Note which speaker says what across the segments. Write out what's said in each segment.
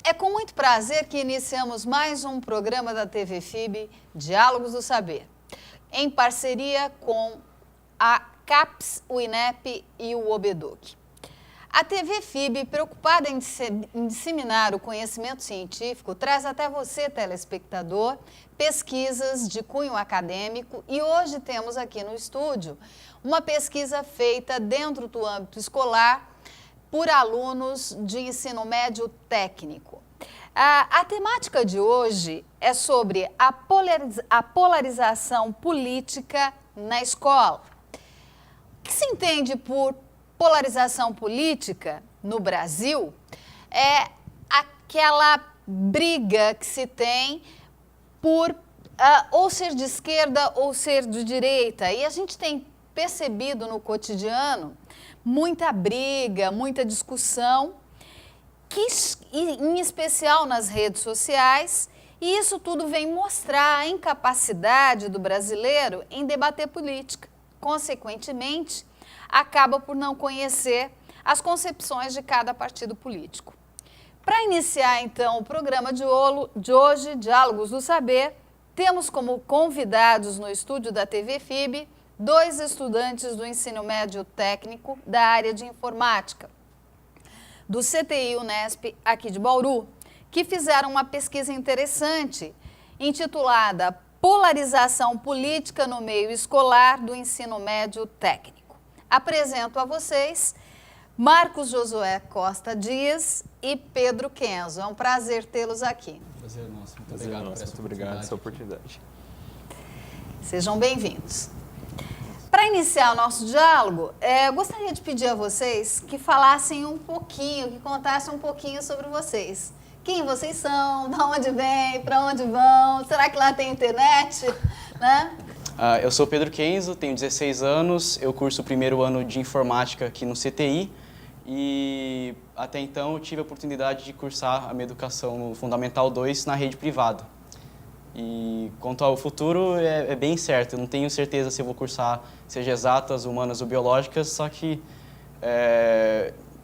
Speaker 1: É com muito prazer que iniciamos mais um programa da TV FIB, Diálogos do Saber, em parceria com a CAPES, o INEP e o OBEDUC. A TV FIB, preocupada em disseminar o conhecimento científico, traz até você, telespectador, pesquisas de cunho acadêmico e hoje temos aqui no estúdio uma pesquisa feita dentro do âmbito escolar por alunos de ensino médio técnico. A temática de hoje é sobre a polarização política na escola. O que se entende por polarização política no Brasil é aquela briga que se tem por ou ser de esquerda ou ser de direita. E a gente tem percebido no cotidiano muita briga, muita discussão, em especial nas redes sociais, e isso tudo vem mostrar a incapacidade do brasileiro em debater política. Consequentemente, acaba por não conhecer as concepções de cada partido político. Para iniciar, então, o programa de hoje, Diálogos do Saber, temos como convidados no estúdio da TV FIB 2 estudantes do ensino médio técnico da área de informática, do CTI Unesp aqui de Bauru, que fizeram uma pesquisa interessante intitulada Polarização Política no Meio Escolar do Ensino Médio Técnico. Apresento a vocês Marcos Josué Costa Dias e Pedro Kenzo. É um prazer tê-los aqui.
Speaker 2: Prazer nosso. Muito obrigado por essa oportunidade.
Speaker 1: Sejam bem-vindos. Para iniciar o nosso diálogo, eu gostaria de pedir a vocês que falassem um pouquinho, que contassem um pouquinho sobre vocês. Quem vocês são, de onde vêm, para onde vão, será que lá tem internet? Né?
Speaker 2: Eu sou Pedro Kenzo, tenho 16 anos, eu curso o primeiro ano de informática aqui no CTI e até então eu tive a oportunidade de cursar a minha educação no Fundamental 2 na rede privada. E quanto ao futuro, é bem certo. Eu não tenho certeza se eu vou cursar, seja exatas, humanas ou biológicas, só que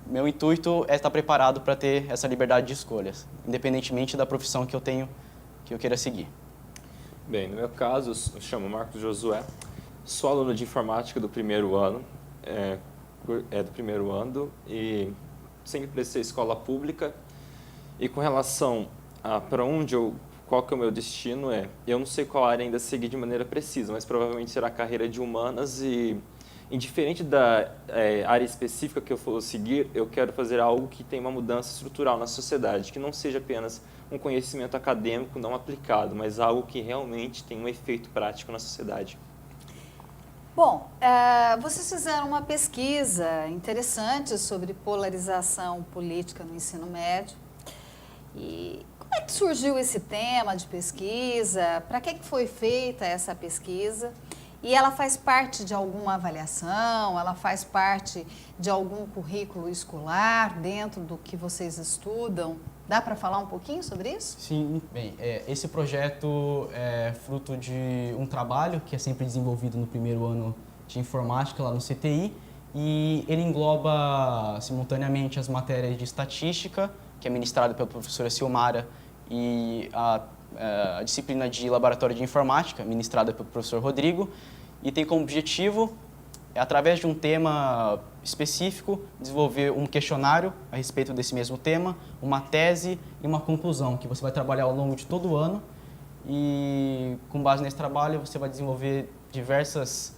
Speaker 2: meu intuito é estar preparado para ter essa liberdade de escolhas, independentemente da profissão que eu queira seguir.
Speaker 3: Bem, no meu caso, eu me chamo Marcos Josué, sou aluno de informática do primeiro ano, do primeiro ano e sempre prestei escola pública. E com relação a para onde qual que é o meu destino, eu não sei qual área ainda seguir de maneira precisa, mas provavelmente será a carreira de humanas e, indiferente da área específica que eu for seguir, eu quero fazer algo que tenha uma mudança estrutural na sociedade, que não seja apenas um conhecimento acadêmico não aplicado, mas algo que realmente tenha um efeito prático na sociedade.
Speaker 1: Bom, vocês fizeram uma pesquisa interessante sobre polarização política no ensino médio. E como é que surgiu esse tema de pesquisa? Para que foi feita essa pesquisa? E ela faz parte de alguma avaliação? Ela faz parte de algum currículo escolar dentro do que vocês estudam? Dá para falar um pouquinho sobre isso?
Speaker 2: Sim, bem, esse projeto é fruto de um trabalho que é sempre desenvolvido no primeiro ano de informática lá no CTI e ele engloba simultaneamente as matérias de estatística, que é ministrada pela professora Silmara, e a disciplina de laboratório de informática, ministrada pelo professor Rodrigo, e tem como objetivo, através de um tema específico, desenvolver um questionário a respeito desse mesmo tema, uma tese e uma conclusão, que você vai trabalhar ao longo de todo o ano, e com base nesse trabalho você vai desenvolver diversas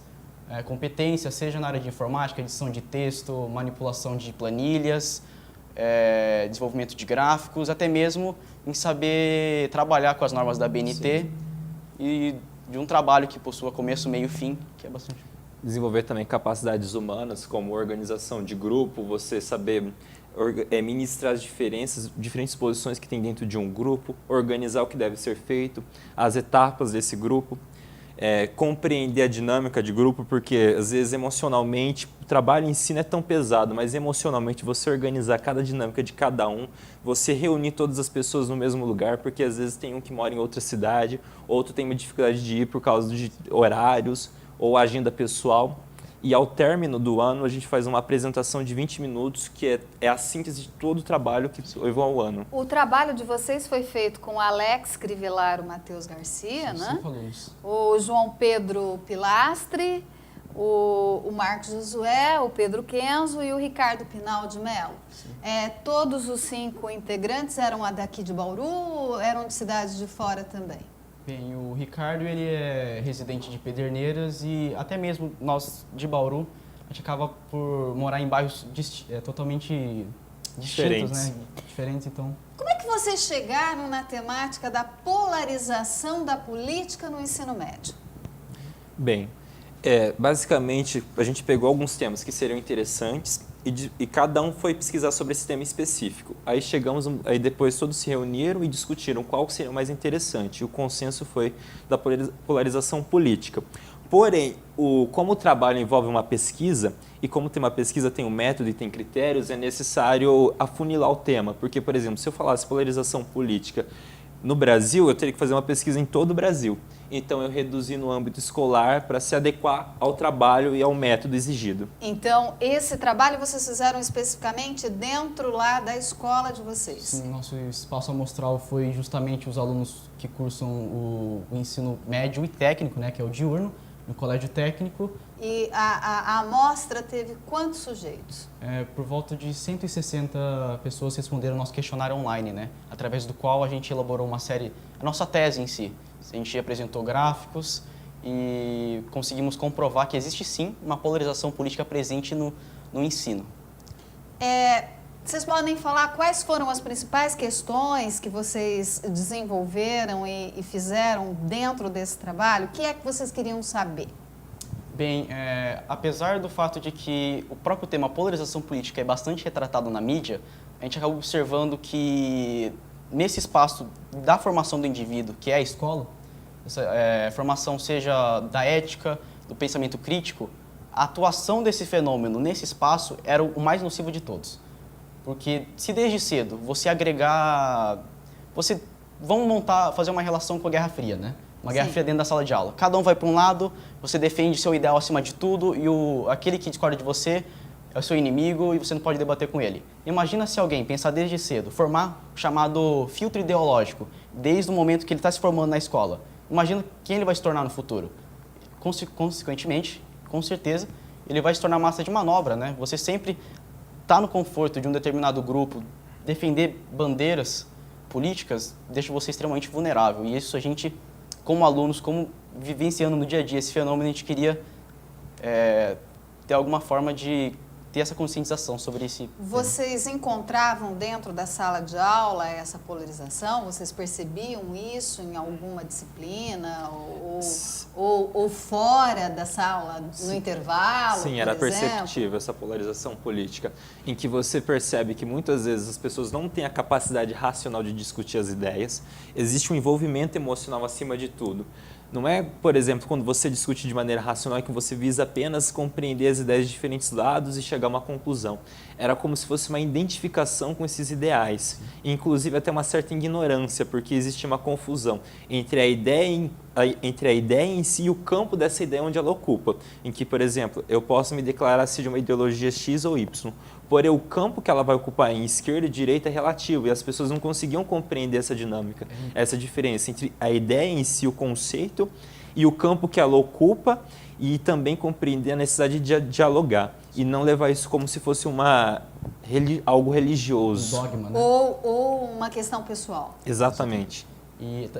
Speaker 2: competências, seja na área de informática, edição de texto, manipulação de planilhas, desenvolvimento de gráficos, até mesmo em saber trabalhar com as normas da BNT. Sim. E de um trabalho que possua começo, meio e fim, que é bastante...
Speaker 3: Desenvolver também capacidades humanas, como organização de grupo, você saber ministrar as diferentes posições que tem dentro de um grupo, organizar o que deve ser feito, as etapas desse grupo. Compreender a dinâmica de grupo, porque às vezes emocionalmente o trabalho em si não é tão pesado, mas emocionalmente você organizar cada dinâmica de cada um, você reunir todas as pessoas no mesmo lugar, porque às vezes tem um que mora em outra cidade, outro tem uma dificuldade de ir por causa de horários ou agenda pessoal. e ao término do ano a gente faz uma apresentação de 20 minutos, que é a síntese de todo o trabalho que levou ao ano.
Speaker 1: O trabalho de vocês foi feito com o Alex Crivellaro Matheus Garcia,
Speaker 2: São
Speaker 1: né?
Speaker 2: 5 alunos.
Speaker 1: O João Pedro Pilastre, o Marcos Josué, o Pedro Kenzo e o Ricardo Pinal de Mello. Todos os 5 integrantes eram daqui de Bauru ou eram de cidades de fora também?
Speaker 2: Bem, o Ricardo, ele é residente de Pederneiras e até mesmo nós de Bauru, a gente acaba por morar em bairros totalmente distintos, né? Diferentes, então.
Speaker 1: Como é que vocês chegaram na temática da polarização da política no ensino médio?
Speaker 3: Bem, basicamente a gente pegou alguns temas que seriam interessantes e cada um foi pesquisar sobre esse tema específico. Aí depois todos se reuniram e discutiram qual seria o mais interessante. E o consenso foi da polarização política. Porém, como o trabalho envolve uma pesquisa, e como tem uma pesquisa, tem um método e tem critérios, é necessário afunilar o tema. Porque, por exemplo, se eu falasse polarização política no Brasil, eu teria que fazer uma pesquisa em todo o Brasil. Então, eu reduzi no âmbito escolar para se adequar ao trabalho e ao método exigido.
Speaker 1: Então, esse trabalho vocês fizeram especificamente dentro lá da escola de vocês?
Speaker 2: Sim, nosso espaço amostral foi justamente os alunos que cursam o ensino médio e técnico, né, que é o diurno, no colégio técnico.
Speaker 1: E a amostra teve quantos sujeitos?
Speaker 2: Por volta de 160 pessoas responderam ao nosso questionário online, né? Através do qual a gente elaborou uma série, a nossa tese em si. A gente apresentou gráficos e conseguimos comprovar que existe sim uma polarização política presente no ensino.
Speaker 1: Vocês podem falar quais foram as principais questões que vocês desenvolveram e fizeram dentro desse trabalho? O que é que vocês queriam saber?
Speaker 2: Bem, apesar do fato de que o próprio tema polarização política é bastante retratado na mídia, a gente acaba observando que nesse espaço da formação do indivíduo, que é a escola, essa formação seja da ética, do pensamento crítico, a atuação desse fenômeno nesse espaço era o mais nocivo de todos. Porque se desde cedo você agregar... Vamos fazer uma relação com a Guerra Fria, né? Uma Guerra Fria dentro da sala de aula. Cada um vai para um lado, você defende seu ideal acima de tudo e aquele que discorda de você é o seu inimigo e você não pode debater com ele. Imagina se alguém pensar desde cedo, formar o chamado filtro ideológico, desde o momento que ele está se formando na escola. Imagina quem ele vai se tornar no futuro. Consequentemente, com certeza, ele vai se tornar massa de manobra, né? Você sempre está no conforto de um determinado grupo, defender bandeiras políticas deixa você extremamente vulnerável. E isso a gente, como alunos, como vivenciando no dia a dia esse fenômeno, a gente queria ter alguma forma de ter essa conscientização sobre esse...
Speaker 1: Vocês encontravam dentro da sala de aula essa polarização? Vocês percebiam isso em alguma disciplina ou fora da sala, no intervalo?
Speaker 3: Sim, era perceptível essa polarização política, em que você percebe que muitas vezes as pessoas não têm a capacidade racional de discutir as ideias, existe um envolvimento emocional acima de tudo. Não é, por exemplo, quando você discute de maneira racional que você visa apenas compreender as ideias de diferentes lados e chegar a uma conclusão. Era como se fosse uma identificação com esses ideais, e, inclusive até uma certa ignorância, porque existe uma confusão entre a ideia em si e o campo dessa ideia onde ela ocupa. Em que, por exemplo, eu posso me declarar se de uma ideologia X ou Y, porém o campo que ela vai ocupar em esquerda e direita é relativo, e as pessoas não conseguiam compreender essa dinâmica, essa diferença entre a ideia em si, o conceito, e o campo que ela ocupa, e também compreender a necessidade de dialogar, e não levar isso como se fosse algo religioso.
Speaker 2: Um dogma, né?
Speaker 1: Ou uma questão pessoal.
Speaker 3: Exatamente.
Speaker 2: E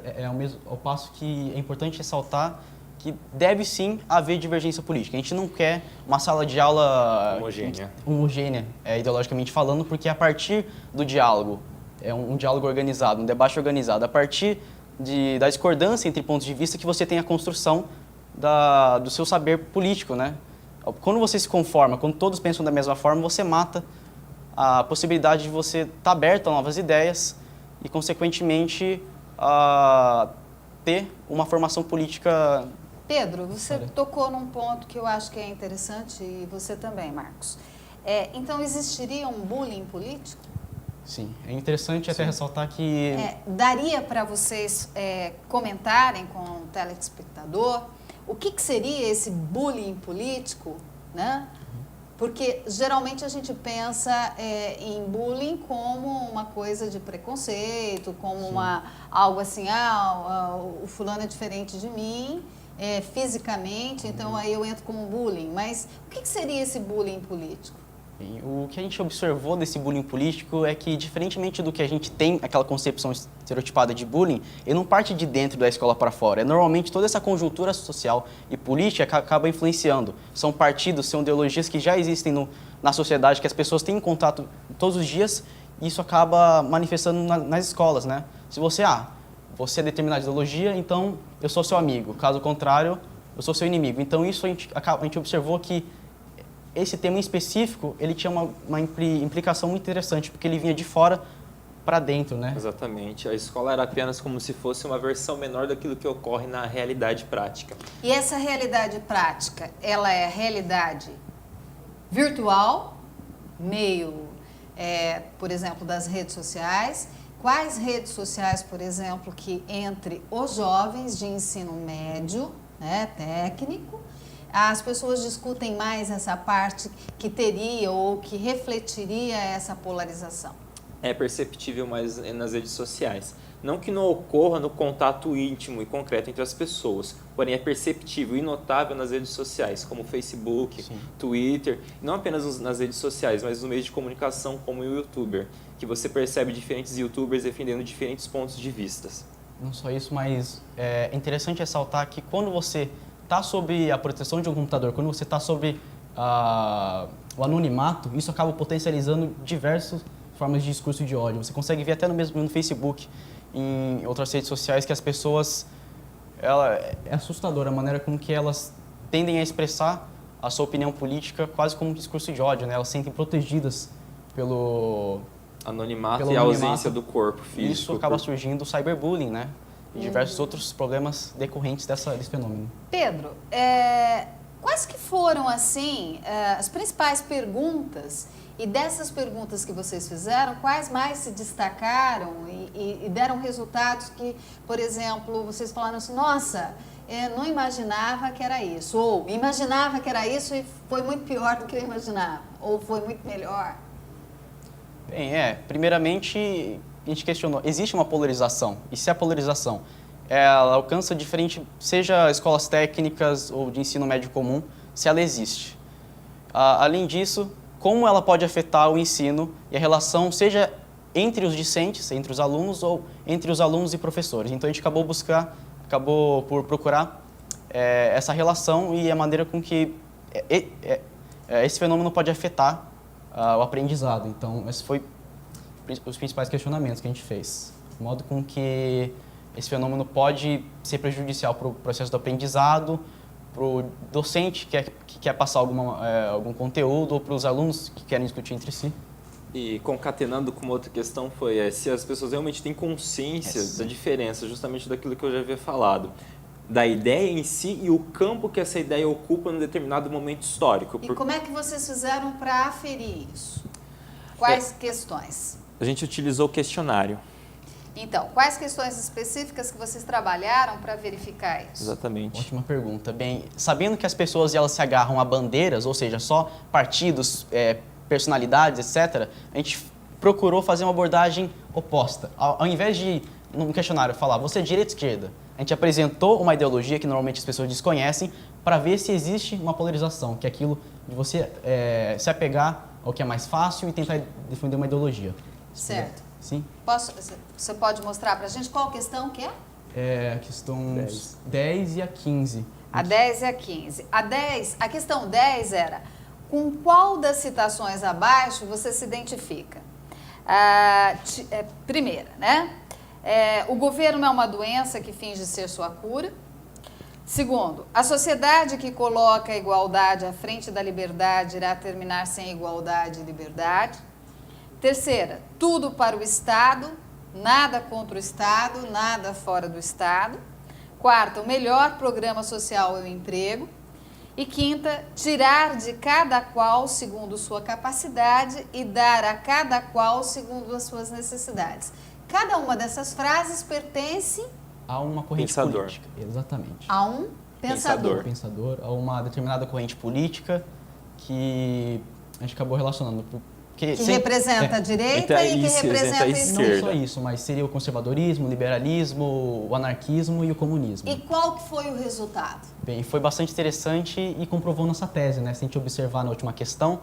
Speaker 2: ao passo que é importante ressaltar que deve sim haver divergência política. A gente não quer uma sala de aula homogênea, ideologicamente falando, porque a partir do diálogo, um diálogo organizado, um debate organizado, a partir da discordância entre pontos de vista que você tem a construção do seu saber político, né? Quando você se conforma, quando todos pensam da mesma forma, você mata a possibilidade de você estar aberto a novas ideias e, consequentemente, ter uma formação política.
Speaker 1: Pedro, você tocou num ponto que eu acho que é interessante, e você também, Marcos. Então, existiria um bullying político?
Speaker 2: Sim, é interessante até ressaltar que...
Speaker 1: daria para vocês comentarem com o telespectador o que seria esse bullying político né? Porque geralmente a gente pensa em bullying como uma coisa de preconceito, como algo assim, o fulano é diferente de mim, fisicamente, então aí eu entro como bullying. Mas o que seria esse bullying político?
Speaker 2: O que a gente observou desse bullying político é que, diferentemente do que a gente tem, aquela concepção estereotipada de bullying, ele não parte de dentro da escola para fora. Normalmente, toda essa conjuntura social e política acaba influenciando. São partidos, são ideologias que já existem na sociedade, que as pessoas têm contato todos os dias, e isso acaba manifestando nas escolas, né? Se você é determinada ideologia, então eu sou seu amigo. Caso contrário, eu sou seu inimigo. Então, isso a gente observou que esse tema em específico, ele tinha uma implicação muito interessante, porque ele vinha de fora para dentro, né?
Speaker 3: Exatamente. A escola era apenas como se fosse uma versão menor daquilo que ocorre na realidade prática.
Speaker 1: E essa realidade prática, ela é a realidade virtual, meio, por exemplo, das redes sociais. Quais redes sociais, por exemplo, que entre os jovens de ensino médio, né, técnico, as pessoas discutem mais essa parte que teria ou que refletiria essa polarização?
Speaker 3: É perceptível mais nas redes sociais. Não que não ocorra no contato íntimo e concreto entre as pessoas, porém é perceptível e notável nas redes sociais, como Facebook, Twitter, não apenas nas redes sociais, mas no meio de comunicação como o YouTuber, que você percebe diferentes YouTubers defendendo diferentes pontos de vista.
Speaker 2: Não só isso, mas é interessante ressaltar que quando você está sob a proteção de um computador, quando você está sob o anonimato, isso acaba potencializando diversas formas de discurso de ódio. Você consegue ver até mesmo no Facebook, em outras redes sociais, que as pessoas... é assustadora a maneira como que elas tendem a expressar a sua opinião política quase como um discurso de ódio, né? Elas se sentem protegidas pelo
Speaker 3: anonimato e a ausência do corpo físico.
Speaker 2: Isso acaba surgindo o cyberbullying, né? E diversos outros problemas decorrentes desse fenômeno.
Speaker 1: Pedro, quais que foram, assim, as principais perguntas, e dessas perguntas que vocês fizeram, quais mais se destacaram e deram resultados que, por exemplo, vocês falaram assim, nossa, não imaginava que era isso, ou imaginava que era isso e foi muito pior do que eu imaginava, ou foi muito melhor?
Speaker 2: Bem, primeiramente, a gente questionou, existe uma polarização, e se a polarização ela alcança diferente, seja escolas técnicas ou de ensino médio comum, se ela existe. Além disso, como ela pode afetar o ensino e a relação, seja entre os discentes, entre os alunos, ou entre os alunos e professores. Então, a gente acabou por procurar essa relação e a maneira com que esse fenômeno pode afetar o aprendizado. Então, esses foram os principais questionamentos que a gente fez. De modo com que esse fenômeno pode ser prejudicial para o processo do aprendizado, para o docente que quer passar algum conteúdo, ou para os alunos que querem discutir entre si.
Speaker 3: E concatenando com uma outra questão foi se as pessoas realmente têm consciência da diferença, justamente daquilo que eu já havia falado, da ideia em si e o campo que essa ideia ocupa em determinado momento histórico.
Speaker 1: E como é que vocês fizeram para aferir isso? Quais questões?
Speaker 3: A gente utilizou o questionário.
Speaker 1: Então, quais questões específicas que vocês trabalharam para verificar isso?
Speaker 3: Exatamente.
Speaker 2: Ótima pergunta. Bem, sabendo que as pessoas elas se agarram a bandeiras, ou seja, só partidos, personalidades, etc., a gente procurou fazer uma abordagem oposta. Ao invés de, no questionário, falar você é direita ou esquerda, a gente apresentou uma ideologia que normalmente as pessoas desconhecem para ver se existe uma polarização, que é aquilo de você se apegar ao que é mais fácil e tentar defender uma ideologia.
Speaker 1: Certo.
Speaker 2: Sim.
Speaker 1: Você pode mostrar para a gente qual questão que é?
Speaker 2: É a questão 10 e a 15.
Speaker 1: A 10 e a 15. A questão 10 era, com qual das citações abaixo você se identifica? Primeira, né? O governo é uma doença que finge ser sua cura. Segundo, a sociedade que coloca a igualdade à frente da liberdade irá terminar sem igualdade e liberdade. Terceira, tudo para o Estado, nada contra o Estado, nada fora do Estado. Quarta, o melhor programa social é o emprego. E quinta, tirar de cada qual segundo sua capacidade e dar a cada qual segundo as suas necessidades. Cada uma dessas frases pertence
Speaker 2: a uma corrente política. Exatamente.
Speaker 1: A um pensador.
Speaker 2: A uma determinada corrente política que a gente acabou relacionando.
Speaker 1: Que representa a direita e que representa a esquerda.
Speaker 2: Não só isso, mas seria o conservadorismo, o liberalismo, o anarquismo e o comunismo.
Speaker 1: E qual que foi o resultado?
Speaker 2: Bem, foi bastante interessante e comprovou nossa tese, né? Se a gente observar na última questão,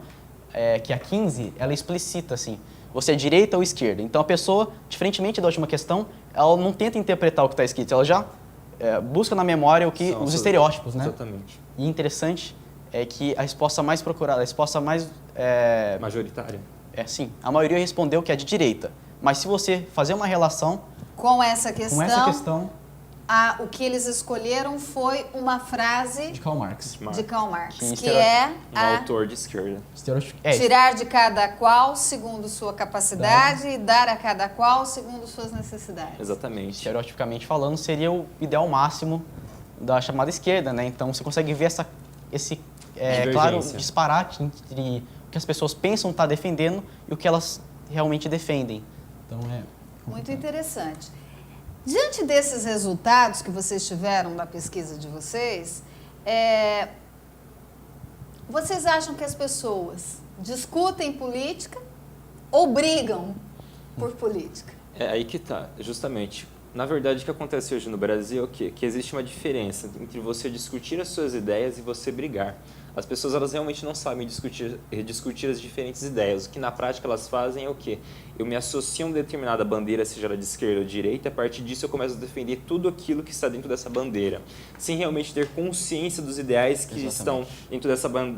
Speaker 2: que a 15, ela explicita assim, você é direita ou esquerda. Então a pessoa, diferentemente da última questão, ela não tenta interpretar o que está escrito, ela já busca na memória os estereótipos, né?
Speaker 3: Exatamente.
Speaker 2: E interessante é que a resposta mais procurada, a resposta mais...
Speaker 3: majoritária.
Speaker 2: Sim, a maioria respondeu que é de direita. Mas se você fazer uma relação...
Speaker 1: Com essa questão, o que eles escolheram foi uma frase...
Speaker 2: De Karl Marx.
Speaker 1: De Karl Marx, que é...
Speaker 3: Um autor de esquerda.
Speaker 1: Tirar de cada qual segundo sua capacidade e dar a cada qual segundo suas necessidades.
Speaker 3: Exatamente.
Speaker 2: Estereotipicamente falando, seria o ideal máximo da chamada esquerda, né? Então você consegue ver esse claro disparate entre o que as pessoas pensam estar defendendo e o que elas realmente defendem. Então
Speaker 1: muito interessante. Diante desses resultados que vocês tiveram da pesquisa de vocês, vocês acham que as pessoas discutem política ou brigam por política?
Speaker 3: É aí que está, justamente. Na verdade, o que acontece hoje no Brasil é o quê? Que existe uma diferença entre você discutir as suas ideias e você brigar. As pessoas, elas realmente não sabem discutir as diferentes ideias. O que na prática elas fazem é o quê? Eu me associo a uma determinada bandeira, seja ela de esquerda ou de direita, e a partir disso eu começo a defender tudo aquilo que está dentro dessa bandeira, sem realmente ter consciência dos ideais que estão dentro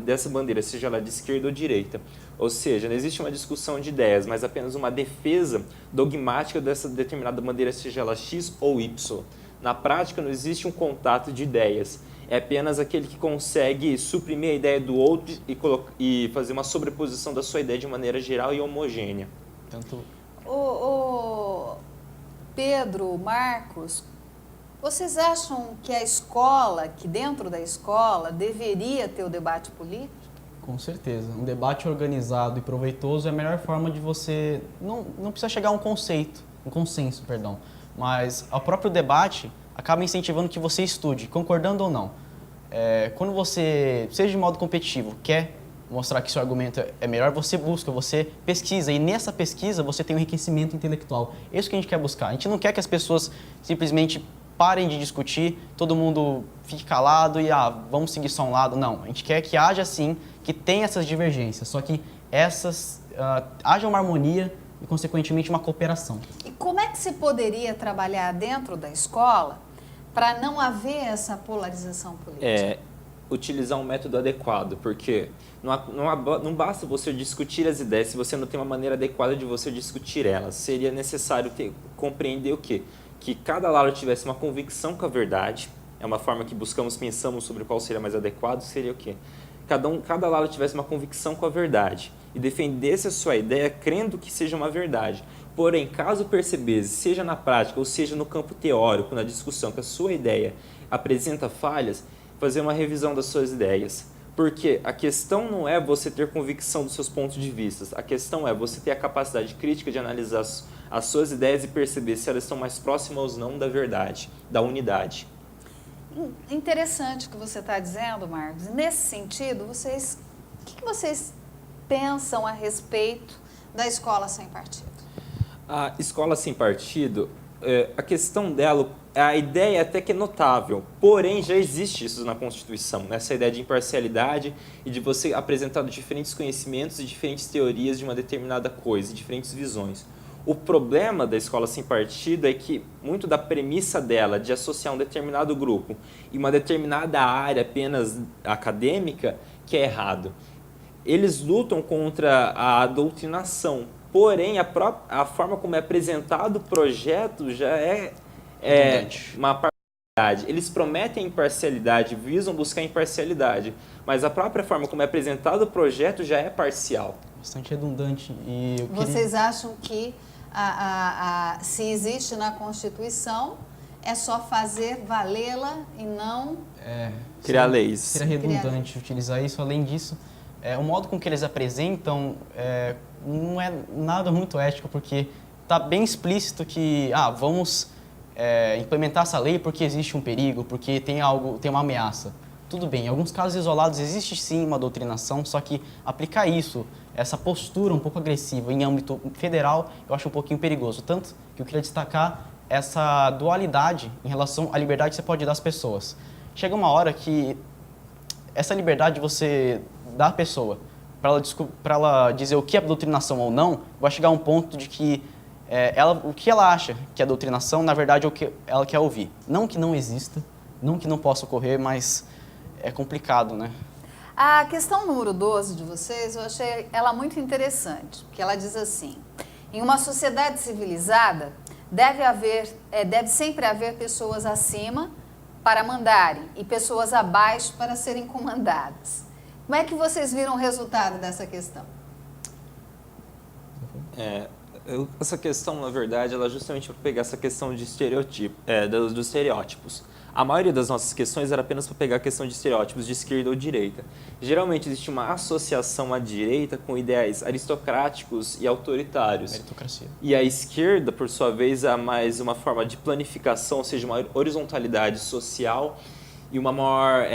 Speaker 3: dessa bandeira, seja ela de esquerda ou direita. Ou seja, não existe uma discussão de ideias, mas apenas uma defesa dogmática dessa determinada bandeira, seja ela X ou Y. Na prática, não existe um contato de ideias. É apenas aquele que consegue suprimir a ideia do outro e fazer uma sobreposição da sua ideia de maneira geral e homogênea.
Speaker 1: Pedro, Marcos, vocês acham que a escola, que dentro da escola, deveria ter o debate político?
Speaker 2: Com certeza. Um debate organizado e proveitoso é a melhor forma de você... Não precisa chegar a um consenso, mas o próprio debate acaba incentivando que você estude, concordando ou não. Quando você, seja de modo competitivo, quer mostrar que seu argumento é melhor, você busca, você pesquisa, e nessa pesquisa você tem um enriquecimento intelectual. É isso que a gente quer buscar. A gente não quer que as pessoas simplesmente parem de discutir, todo mundo fique calado e vamos seguir só um lado. Não, a gente quer que haja sim, que tenha essas divergências, só que haja uma harmonia e, consequentemente, uma cooperação.
Speaker 1: E como é que se poderia trabalhar dentro da escola para não haver essa polarização política?
Speaker 3: Utilizar um método adequado, porque não basta você discutir as ideias se você não tem uma maneira adequada de você discutir elas. Seria necessário compreender o quê? Que cada lado tivesse uma convicção com a verdade, é uma forma que pensamos sobre qual seria mais adequado, seria o quê? Cada lado tivesse uma convicção com a verdade e defendesse a sua ideia crendo que seja uma verdade. Porém, caso percebesse, seja na prática ou seja no campo teórico, na discussão, que a sua ideia apresenta falhas, fazer uma revisão das suas ideias. Porque a questão não é você ter convicção dos seus pontos de vista, a questão é você ter a capacidade crítica de analisar as suas ideias e perceber se elas estão mais próximas ou não da verdade, da unidade.
Speaker 1: Interessante o que você está dizendo, Marcos. Nesse sentido, o que vocês pensam a respeito da escola sem partido?
Speaker 3: A escola sem partido, a questão dela, a ideia até que é notável, porém já existe isso na Constituição, né? Essa ideia de imparcialidade e de você apresentar diferentes conhecimentos e diferentes teorias de uma determinada coisa, diferentes visões. O problema da escola sem partido é que muito da premissa dela de associar um determinado grupo e uma determinada área apenas acadêmica, que é errado. Eles lutam contra a doutrinação, porém a forma como é apresentado o projeto já é uma parcialidade. Eles prometem imparcialidade, visam buscar imparcialidade, mas a própria forma como é apresentado o projeto já é parcial.
Speaker 2: Bastante redundante.
Speaker 1: Vocês acham que se existe na Constituição, é só fazer valê-la e não...
Speaker 3: criar leis.
Speaker 2: Seria redundante utilizar isso. Além disso, o modo com que eles apresentam não é nada muito ético, porque está bem explícito que vamos implementar essa lei porque existe um perigo, porque tem uma ameaça. tudo bem, em alguns casos isolados existe sim uma doutrinação, só que aplicar isso, essa postura um pouco agressiva em âmbito federal, eu acho um pouquinho perigoso. Tanto que eu queria destacar essa dualidade em relação à liberdade que você pode dar às pessoas. Chega uma hora que essa liberdade você dá à pessoa, para ela dizer o que é doutrinação ou não, vai chegar a um ponto de que o que ela acha que é doutrinação, na verdade é o que ela quer ouvir. Não que não exista, não que não possa ocorrer, mas é complicado, né?
Speaker 1: A questão número 12 de vocês, eu achei ela muito interessante, porque ela diz assim: em uma sociedade civilizada, deve sempre haver pessoas acima para mandarem e pessoas abaixo para serem comandadas. Como é que vocês viram o resultado dessa questão?
Speaker 3: Essa questão, na verdade, ela é justamente para pegar essa questão de dos estereótipos. A maioria das nossas questões era apenas para pegar a questão de estereótipos de esquerda ou direita. Geralmente existe uma associação à direita com ideais aristocráticos e autoritários.
Speaker 2: Meritocracia.
Speaker 3: E a esquerda, por sua vez, é mais uma forma de planificação, ou seja, uma horizontalidade social e uma maior,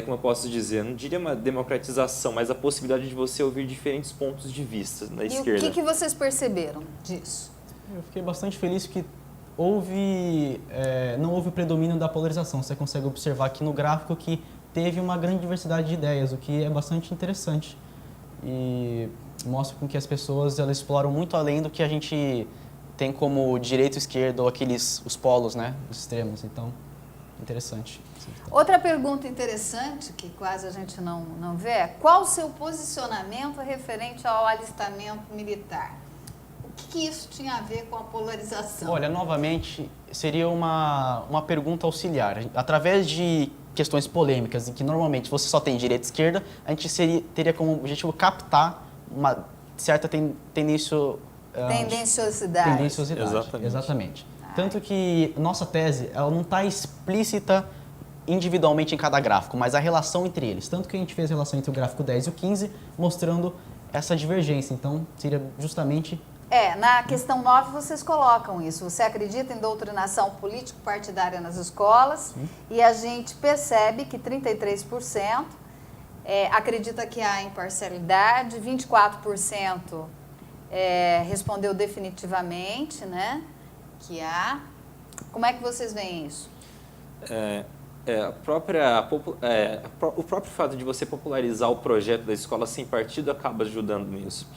Speaker 3: como eu posso dizer, não diria uma democratização, mas a possibilidade de você ouvir diferentes pontos de vista na esquerda.
Speaker 1: E o que vocês perceberam disso?
Speaker 2: Eu fiquei bastante feliz que não houve o predomínio da polarização. Você consegue observar aqui no gráfico que teve uma grande diversidade de ideias, o que é bastante interessante. E mostra com que as pessoas elas exploram muito além do que a gente tem como direita e esquerda, ou os polos, né, os extremos. Então, interessante.
Speaker 1: Outra pergunta interessante, que quase a gente não vê, é: qual o seu posicionamento referente ao alistamento militar? O que isso tinha a ver com a polarização?
Speaker 2: Olha, novamente, seria uma pergunta auxiliar. Através de questões polêmicas, em que normalmente você só tem direita e esquerda, a gente teria como objetivo captar uma certa
Speaker 1: tendenciosidade.
Speaker 2: Exatamente. Tanto que nossa tese ela não está explícita individualmente em cada gráfico, mas a relação entre eles. Tanto que a gente fez a relação entre o gráfico 10 e o 15, mostrando essa divergência. Então, seria justamente...
Speaker 1: Na questão 9 vocês colocam isso. Você acredita em doutrinação político-partidária nas escolas? Sim. E a gente percebe que 33% acredita que há imparcialidade, 24% respondeu definitivamente, né? Que há. Como é que vocês veem isso?
Speaker 3: O próprio fato de você popularizar o projeto da escola sem partido acaba ajudando nisso.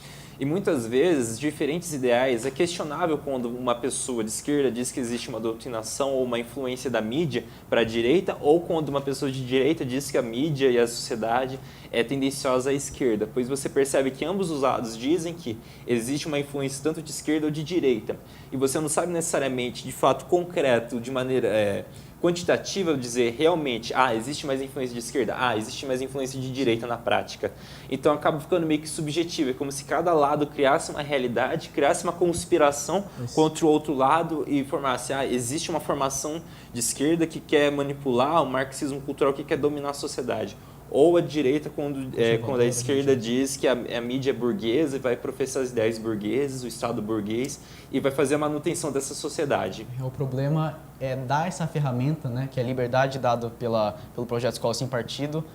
Speaker 3: E muitas vezes, diferentes ideais, é questionável quando uma pessoa de esquerda diz que existe uma doutrinação ou uma influência da mídia para a direita, ou quando uma pessoa de direita diz que a mídia e a sociedade é tendenciosa à esquerda, pois você percebe que ambos os lados dizem que existe uma influência tanto de esquerda ou de direita, e você não sabe necessariamente, de fato concreto, de maneira quantitativa, dizer realmente, existe mais influência de esquerda, existe mais influência de direita na prática. Então acaba ficando meio que subjetivo, é como se cada lado criasse uma realidade, criasse uma conspiração contra o outro lado e formasse, existe uma formação de esquerda que quer manipular, o marxismo cultural que quer dominar a sociedade. Ou a direita, quando a esquerda diz que a mídia é burguesa e vai professar as ideias burguesas, o Estado burguês, e vai fazer a manutenção dessa sociedade.
Speaker 2: O problema é dar essa ferramenta, né, que é a liberdade dada pelo projeto Escola Sem Partido,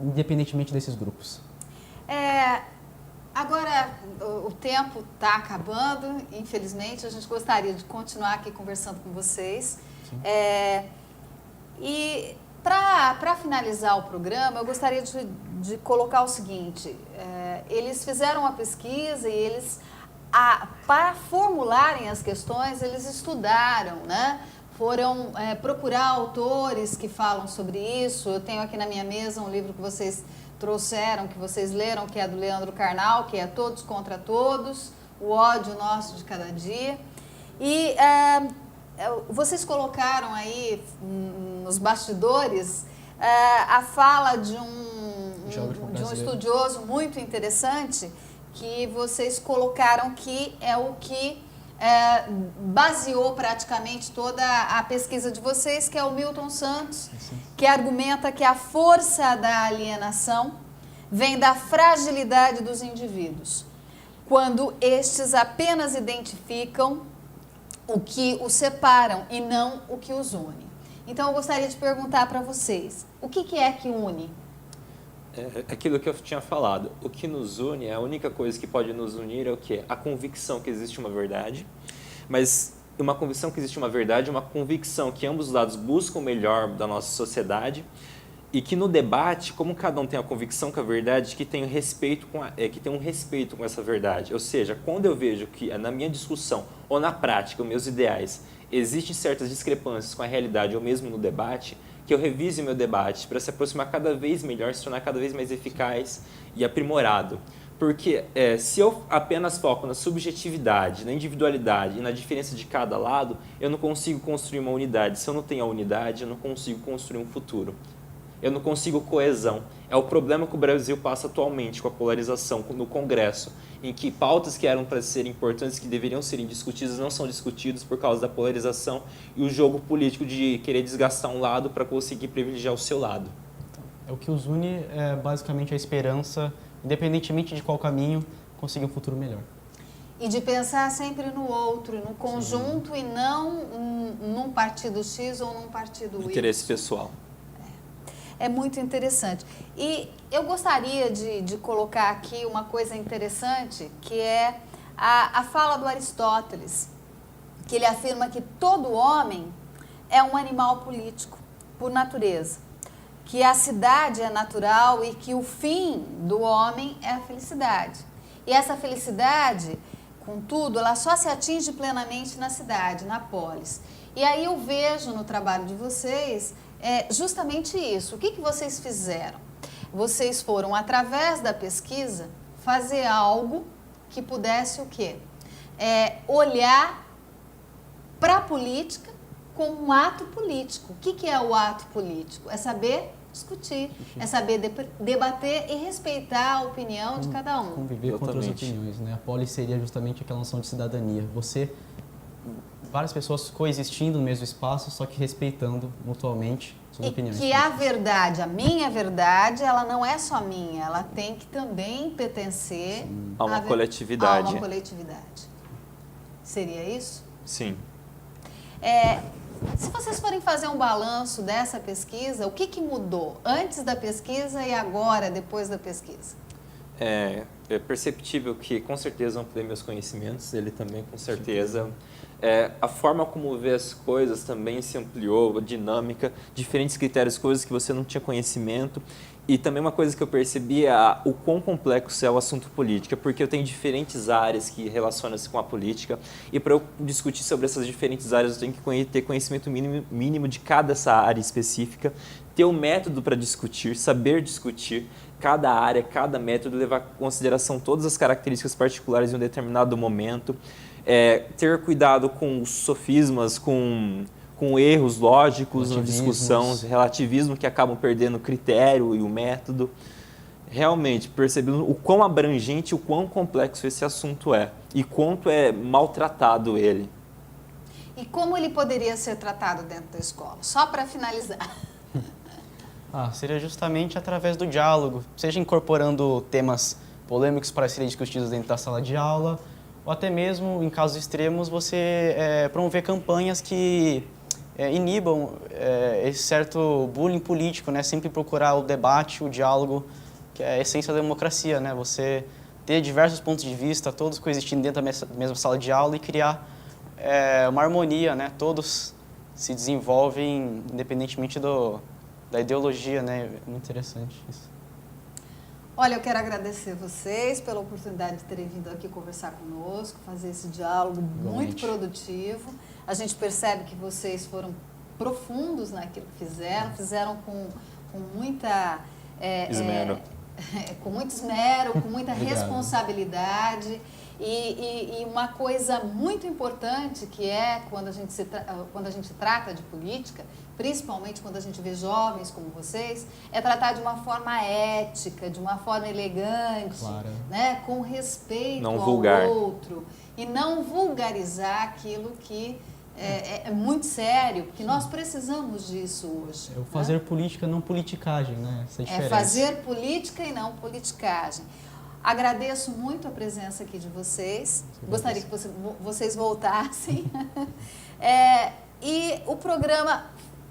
Speaker 2: independentemente desses grupos.
Speaker 1: Agora, o tempo está acabando, infelizmente. A gente gostaria de continuar aqui conversando com vocês. E para finalizar o programa, eu gostaria de colocar o seguinte: eles fizeram uma pesquisa e eles, para formularem as questões, eles estudaram, né? Foram procurar autores que falam sobre isso. Eu tenho aqui na minha mesa um livro que vocês trouxeram, que vocês leram, que é do Leandro Carnal, que é Todos contra Todos, o ódio nosso de cada dia. E vocês colocaram aí nos bastidores a fala de um estudioso muito interessante, que vocês colocaram que é o que baseou praticamente toda a pesquisa de vocês, que é o Milton Santos, que argumenta que a força da alienação vem da fragilidade dos indivíduos, quando estes apenas identificam o que os separam e não o que os une. Então, eu gostaria de perguntar para vocês, o que é que une?
Speaker 3: É aquilo que eu tinha falado. O que nos une, a única coisa que pode nos unir é o quê? A convicção que existe uma verdade, mas uma convicção que existe uma verdade, uma convicção que ambos os lados buscam o melhor da nossa sociedade e que no debate, como cada um tem a convicção com a verdade, que tem um respeito com essa verdade. Ou seja, quando eu vejo que na minha discussão ou na prática, os meus ideais, existem certas discrepâncias com a realidade ou mesmo no debate, que eu revise meu debate para se aproximar cada vez melhor, se tornar cada vez mais eficaz e aprimorado. Porque se eu apenas foco na subjetividade, na individualidade e na diferença de cada lado, eu não consigo construir uma unidade. Se eu não tenho a unidade, eu não consigo construir um futuro. Eu não consigo coesão. É o problema que o Brasil passa atualmente com a polarização no Congresso, em que pautas que eram para serem importantes, que deveriam serem discutidas, não são discutidas por causa da polarização e o jogo político de querer desgastar um lado para conseguir privilegiar o seu lado.
Speaker 2: O que os une é basicamente a esperança, independentemente de qual caminho, conseguir um futuro melhor.
Speaker 1: E de pensar sempre no outro, no conjunto. Sim. E não num partido X ou num partido Y.
Speaker 3: Interesse pessoal.
Speaker 1: É muito interessante. E eu gostaria de colocar aqui uma coisa interessante, que é a fala do Aristóteles, que ele afirma que todo homem é um animal político, por natureza, que a cidade é natural e que o fim do homem é a felicidade. E essa felicidade, contudo, ela só se atinge plenamente na cidade, na polis. E aí eu vejo no trabalho de vocês justamente isso. O que vocês fizeram? Vocês foram, através da pesquisa, fazer algo que pudesse o quê? Olhar para a política como um ato político. O que é o ato político? É saber discutir, é saber debater e respeitar a opinião de cada um.
Speaker 2: Conviver com outras opiniões, né? A polis seria justamente aquela noção de cidadania. Várias pessoas coexistindo no mesmo espaço, só que respeitando mutuamente suas opiniões.
Speaker 1: E que a verdade, a minha verdade, ela não é só minha, ela tem que também pertencer
Speaker 3: a uma coletividade.
Speaker 1: A uma coletividade. Seria isso?
Speaker 3: Sim.
Speaker 1: Se vocês forem fazer um balanço dessa pesquisa, o que mudou antes da pesquisa e agora, depois da pesquisa?
Speaker 3: É perceptível que, com certeza, ampliei meus conhecimentos, ele também, com certeza. A forma como vê as coisas também se ampliou, a dinâmica, diferentes critérios, coisas que você não tinha conhecimento. E também uma coisa que eu percebi é o quão complexo é o assunto política, porque eu tenho diferentes áreas que relacionam-se com a política, e para eu discutir sobre essas diferentes áreas eu tenho que ter conhecimento mínimo de cada essa área específica, ter um método para discutir, saber discutir cada área, cada método, levar em consideração todas as características particulares de um determinado momento, ter cuidado com os sofismas, com erros lógicos na discussão, relativismo que acabam perdendo o critério e o método. Realmente, percebendo o quão abrangente, o quão complexo esse assunto é e quanto é maltratado ele.
Speaker 1: E como ele poderia ser tratado dentro da escola? Só para finalizar.
Speaker 2: Seria justamente através do diálogo, seja incorporando temas polêmicos para serem discutidos dentro da sala de aula, ou até mesmo, em casos extremos, você promover campanhas que inibam esse certo bullying político, né? Sempre procurar o debate, o diálogo, que é a essência da democracia, né? Você ter diversos pontos de vista, todos coexistindo dentro da mesma sala de aula e criar uma harmonia, né? Todos se desenvolvem independentemente da ideologia, né? É muito interessante isso.
Speaker 1: Olha, eu quero agradecer vocês pela oportunidade de terem vindo aqui conversar conosco, fazer esse diálogo muito produtivo. A gente percebe que vocês foram profundos naquilo que fizeram com muita...
Speaker 3: esmero.
Speaker 1: Com muito esmero, com muita responsabilidade. E uma coisa muito importante que quando a gente trata de política, principalmente quando a gente vê jovens como vocês, é tratar de uma forma ética, de uma forma elegante, claro, né, com respeito ao outro e não vulgarizar aquilo que é muito sério, porque nós precisamos disso hoje.
Speaker 2: É o fazer política, não politicagem, né? Essa diferença.
Speaker 1: É fazer política e não politicagem. Agradeço muito a presença aqui de vocês. Gostaria que vocês voltassem. E o programa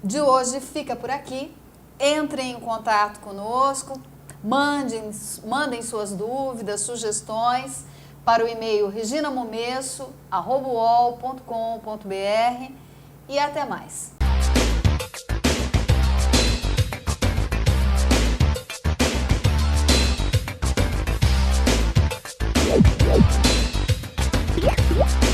Speaker 1: de hoje fica por aqui. Entrem em contato conosco, mandem suas dúvidas, sugestões para o e-mail reginamomesso@uol.com.br e até mais.
Speaker 4: Yeah.